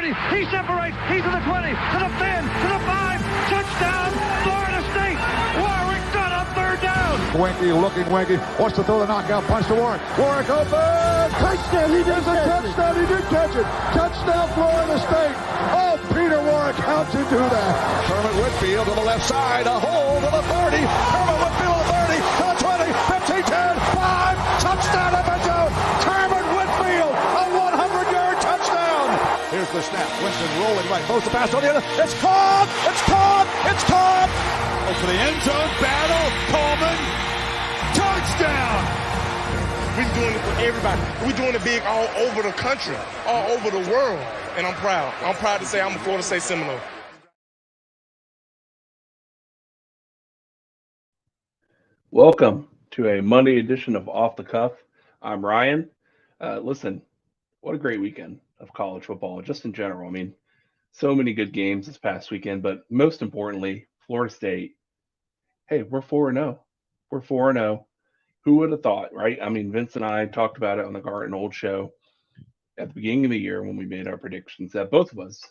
He separates. He's to the 20, to the 10, to the 5. Touchdown, Florida State. Warwick got up third down. Winky looking Winky. Wants to throw the knockout punch to Warwick. Warwick open. Touchdown. He did touchdown. He did catch it. Touchdown, Florida State. Oh, Peter Warwick, how'd you do that? Kermit Whitfield to the left side. A hole to the 30. Kermit Whitfield to the 30, to the 20, 15, 10, 5. Touchdown, Evansville. Kermit Whitfield, a 100-yard touchdown. Here's the snap. Winston rolling right. Throws the pass on the other. It's caught. It's caught. It's caught. For the end zone battle. Coleman. Touchdown. We're doing it for everybody. We're doing it big all over the country, all over the world. And I'm proud. I'm proud to say I'm a Florida State Seminole. Welcome to a Monday edition of Off the Cuff. I'm Ryan. Listen, what a great weekend of college football, just in general. I mean, so many good games this past weekend, but most importantly, Florida State. Hey, we're 4-0. We're 4-0. Who would have thought, right? I mean, Vince and I talked about it on the Garden Old show at the beginning of the year when we made our predictions that both of us,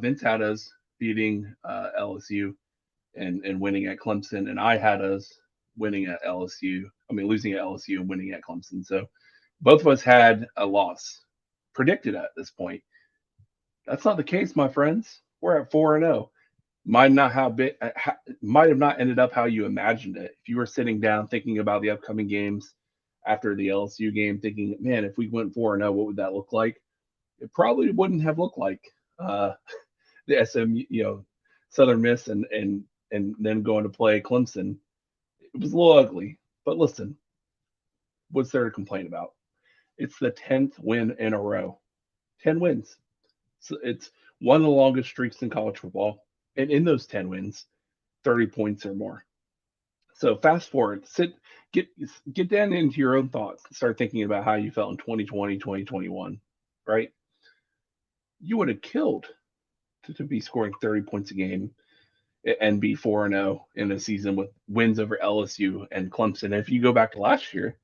Vince had us beating LSU and winning at Clemson, and I had us winning at LSU. I mean, losing at LSU and winning at Clemson. So both of us had a loss predicted at this point. That's not the case, my friends. We're at 4-0. Might have not ended up how you imagined it. If you were sitting down thinking about the upcoming games after the LSU game, thinking, man, if we went 4-0, what would that look like? It probably wouldn't have looked like the SMU, Southern Miss, and then going to play Clemson. It was a little ugly, but listen, what's there to complain about? It's the 10th win in a row. 10 wins. So it's one of the longest streaks in college football. And in those 10 wins, 30 points or more. So fast forward, get down into your own thoughts. Start thinking about how you felt in 2020, 2021, right? You would have killed to be scoring 30 points a game and be 4-0 in a season with wins over LSU and Clemson. And if you go back to last year,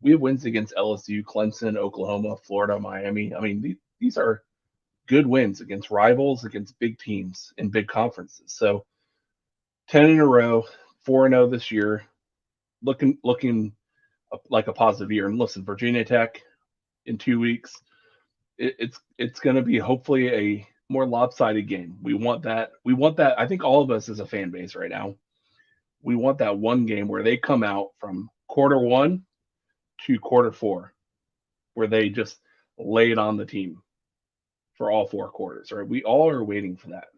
we have wins against LSU, Clemson, Oklahoma, Florida, Miami. I mean, these are good wins against rivals, against big teams in big conferences. So 10 in a row, 4-0 this year, looking like a positive year. And listen, Virginia Tech in 2 weeks, it's going to be hopefully a more lopsided game. We want that. I think all of us as a fan base right now, we want that one game where they come out from quarter one to quarter four, where they just lay it on the team for all 4 quarters, right? We all are waiting for that.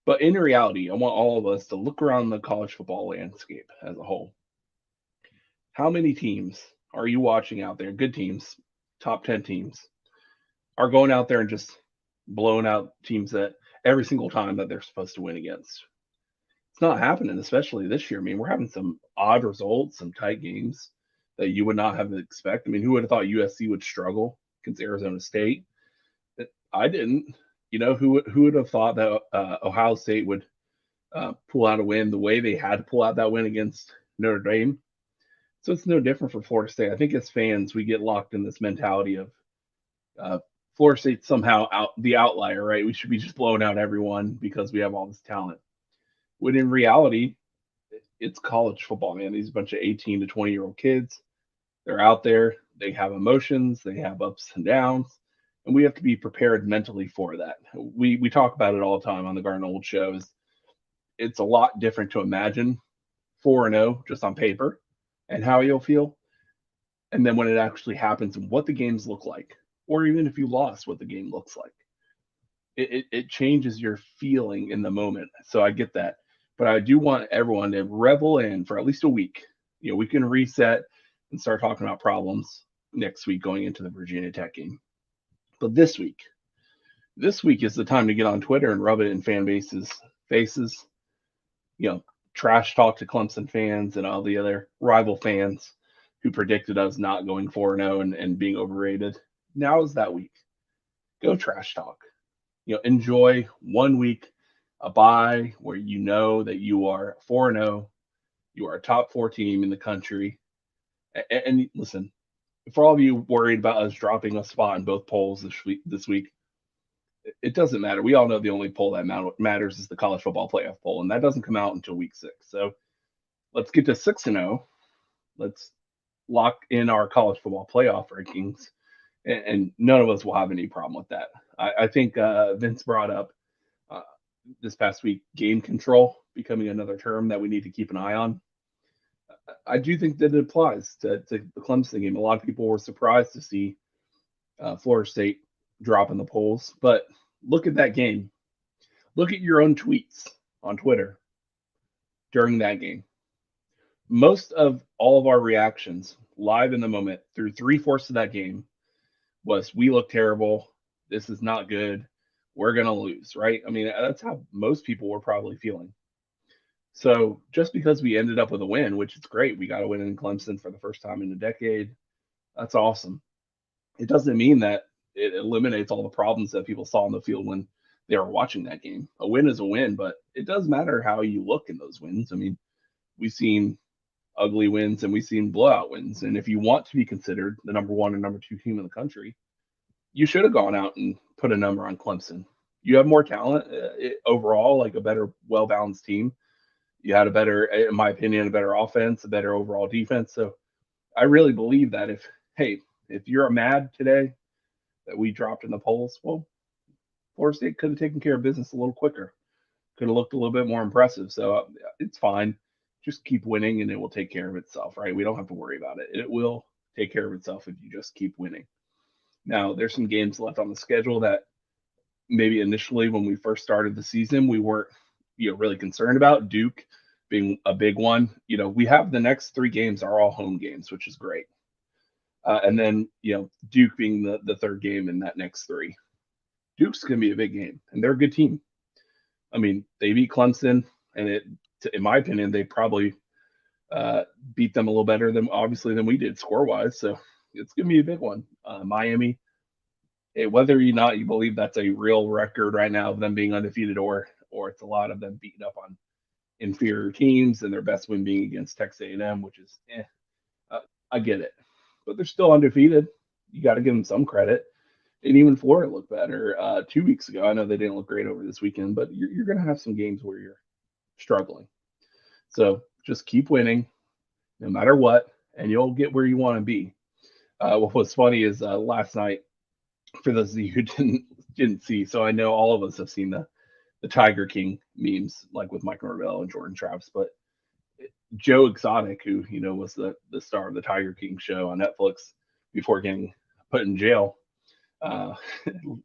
But in reality, I want all of us to look around the college football landscape as a whole. How many teams are you watching out there? Good teams, top 10 teams, are going out there and just blowing out teams that every single time that they're supposed to win against. It's not happening, especially this year. I mean, we're having some odd results, some tight games that you would not have expected. I mean, who would have thought USC would struggle against Arizona State? I didn't. Who would have thought that Ohio State would pull out a win the way they had to pull out that win against Notre Dame? So it's no different for Florida State. I think as fans, we get locked in this mentality of Florida State somehow the outlier, right? We should be just blowing out everyone because we have all this talent. When in reality, it's college football, man. These bunch of 18 to 20-year-old kids, they're out there. They have emotions. They have ups and downs. And we have to be prepared mentally for that. We talk about it all the time on the Garden Old shows. It's a lot different to imagine 4-0 just on paper and how you'll feel. And then when it actually happens and what the games look like, or even if you lost, what the game looks like. It changes your feeling in the moment. So I get that. But I do want everyone to revel in for at least a week. We can reset and start talking about problems next week going into the Virginia Tech game. But this week is the time to get on Twitter and rub it in fan bases' faces. Trash talk to Clemson fans and all the other rival fans who predicted us not going 4-0 and being overrated. Now is that week. Go trash talk. Enjoy 1 week, a bye where you know that you are 4-0. You are a top 4 team in the country. And listen, for all of you worried about us dropping a spot in both polls this week, it doesn't matter. We all know the only poll that matters is the college football playoff poll, and that doesn't come out until week 6. So let's get to 6-0. Let's lock in our college football playoff rankings, and none of us will have any problem with that. I think Vince brought up this past week game control becoming another term that we need to keep an eye on. I do think that it applies to the Clemson game. A lot of people were surprised to see Florida State drop in the polls, but look at that game. Look at your own tweets on Twitter during that game. Most of all of our reactions live in the moment through 3/4 of that game was, we look terrible. This is not good. We're going to lose, right? I mean, that's how most people were probably feeling. So just because we ended up with a win, which is great, we got a win in Clemson for the first time in a decade. That's awesome. It doesn't mean that it eliminates all the problems that people saw on the field when they were watching that game. A win is a win, but it does matter how you look in those wins. I mean, we've seen ugly wins and we've seen blowout wins. And if you want to be considered the number 1 and number 2 team in the country, you should have gone out and put a number on Clemson. You have more talent overall, like a better, well-balanced team. You had a better, in my opinion, a better offense, a better overall defense. So I really believe that if you're mad today that we dropped in the polls, well, Florida State could have taken care of business a little quicker, could have looked a little bit more impressive. So it's fine. Just keep winning and it will take care of itself, right? We don't have to worry about it. It will take care of itself if you just keep winning. Now, there's some games left on the schedule that maybe initially when we first started the season, we weren't really concerned about. Duke being a big one. We have the next 3 games are all home games, which is great. And then, Duke being the third game in that next 3. Duke's going to be a big game, and they're a good team. I mean, they beat Clemson, and in my opinion, they probably beat them a little better than we did score-wise. So it's going to be a big one. Miami, whether or not you believe that's a real record right now of them being undefeated or it's a lot of them beating up on inferior teams and their best win being against Texas A&M, which is, I get it. But they're still undefeated. You got to give them some credit. And even Florida looked better 2 weeks ago. I know they didn't look great over this weekend, but you're going to have some games where you're struggling. So just keep winning no matter what, and you'll get where you want to be. What was funny is last night, for those of you who didn't see, so I know all of us have seen the Tiger King memes, like with Mike Norvell and Jordan Travis, but Joe Exotic, who was the star of the Tiger King show on Netflix before getting put in jail,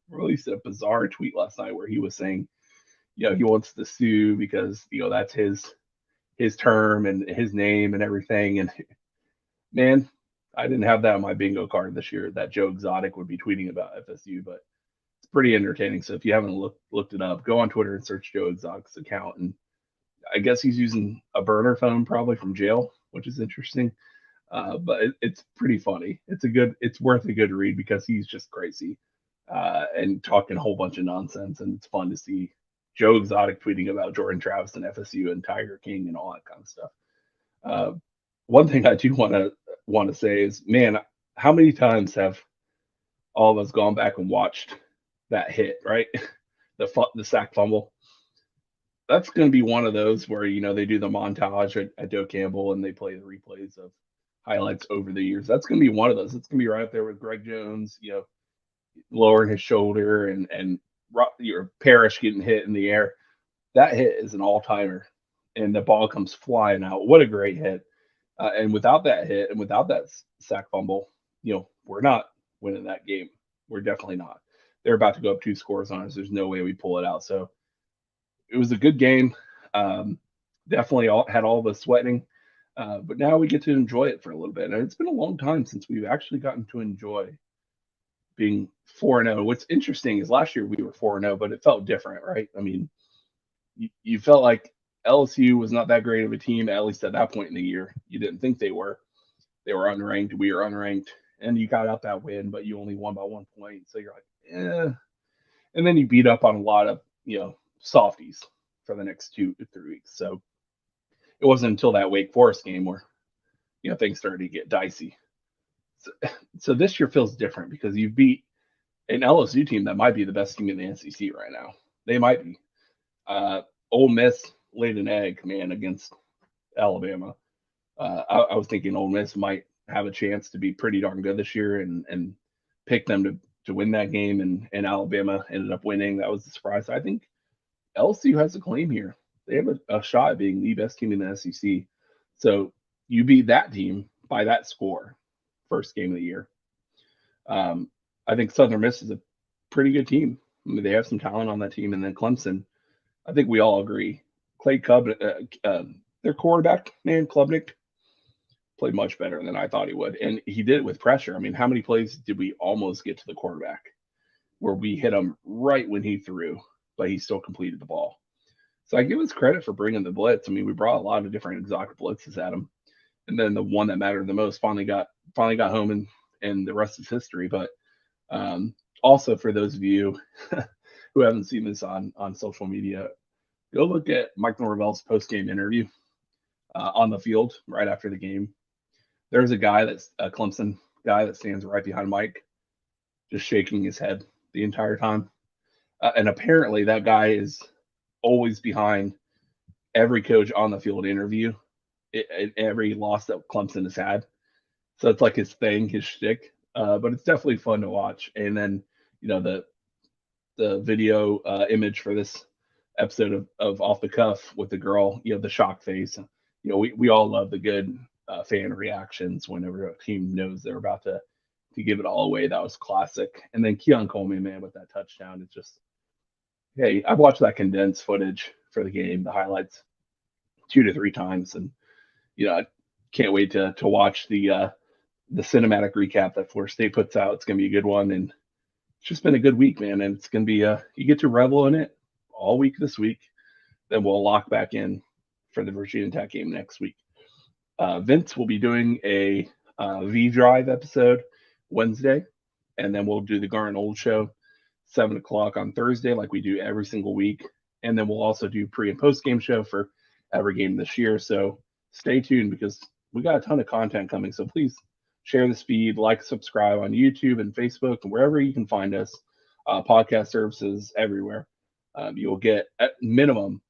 released a bizarre tweet last night where he was saying, he wants to sue because that's his term and his name and everything. And man, I didn't have that on my bingo card this year that Joe Exotic would be tweeting about FSU, but it's pretty entertaining. So if you haven't looked it up, go on Twitter and search Joe Exotic's account. And I guess he's using a burner phone probably from jail, which is interesting. But it's pretty funny. It's worth a good read because he's just crazy and talking a whole bunch of nonsense. And it's fun to see Joe Exotic tweeting about Jordan Travis and FSU and Tiger King and all that kind of stuff. One thing I do want to say is, man, how many times have all of us gone back and watched that hit, right? the sack fumble. That's going to be one of those where, they do the montage at Joe Campbell and they play the replays of highlights over the years. That's going to be one of those. It's going to be right up there with Greg Jones, lowering his shoulder and your Parrish getting hit in the air. That hit is an all-timer, and the ball comes flying out. What a great hit. And without that hit and without that sack fumble, we're not winning that game. We're definitely not. They're about to go up 2 scores on us. There's no way we pull it out. So it was a good game. Definitely had all of us sweating. But now we get to enjoy it for a little bit. And it's been a long time since we've actually gotten to enjoy being 4-0. What's interesting is last year we were 4-0, but it felt different, right? I mean, you felt like LSU was not that great of a team, at least at that point in the year. You didn't think they were. They were unranked. We were unranked. And you got out that win, but you only won by 1 point. So you're like, eh. And then you beat up on a lot of, softies for the next 2 to 3 weeks. So it wasn't until that Wake Forest game where, things started to get dicey. So this year feels different because you beat an LSU team that might be the best team in the SEC right now. They might be. Ole Miss laid an egg, man, against Alabama. I was thinking Ole Miss might have a chance to be pretty darn good this year and pick them to win that game, and Alabama ended up winning. That was a surprise. I think LSU has a claim here. They have a shot at being the best team in the SEC. So you beat that team by that score, first game of the year. I think Southern Miss is a pretty good team. I mean, they have some talent on that team, and then Clemson. I think we all agree. Clay Cubb, their quarterback, man, Klubnik, played much better than I thought he would, and he did it with pressure. I mean, how many plays did we almost get to the quarterback where we hit him right when he threw, but he still completed the ball? So I give us credit for bringing the blitz. I mean, we brought a lot of different exotic blitzes at him, and then the one that mattered the most finally got home, and the rest is history. But also for those of you who haven't seen this on social media, go look at Mike Norvell's post-game interview on the field right after the game. There's a guy that's a Clemson guy that stands right behind Mike, just shaking his head the entire time. And apparently that guy is always behind every coach on the field interview, every loss that Clemson has had. So it's like his thing, his shtick. But it's definitely fun to watch. And then, the video image for this episode of Off the Cuff with the girl, the shock face. We all love the good fan reactions whenever a team knows they're about to give it all away. That was classic. And then Keon Coleman, man, with that touchdown, it's just, hey, I've watched that condensed footage for the game, the highlights, 2 to 3 times, and I can't wait to watch the cinematic recap that Florida State puts out. It's gonna be a good one, and it's just been a good week, man. And it's gonna be you get to revel in it all week this week. Then we'll lock back in for the Virginia Tech game next week. Vince will be doing a V Drive episode Wednesday, and then we'll do the Garn Old Show 7 o'clock on Thursday, like we do every single week. And then we'll also do pre and post game show for every game this year. So stay tuned because we got a ton of content coming. So please share this feed, subscribe on YouTube and Facebook and wherever you can find us. Podcast services everywhere. You will get at minimum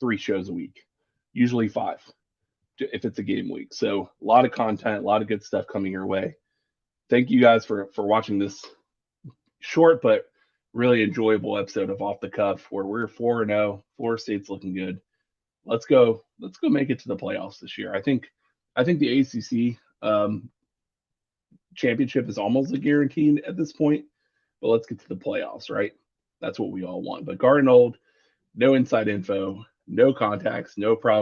3 shows a week, usually 5 if it's a game week. So a lot of content, a lot of good stuff coming your way. Thank you guys for watching this short but really enjoyable episode of Off the Cuff, where we're 4-0. Florida State's looking good. Let's go make it to the playoffs this year. I think the ACC championship is almost a guarantee at this point, but let's get to the playoffs, right? That's what we all want. But Garden Old, no inside info, no contacts, no problem.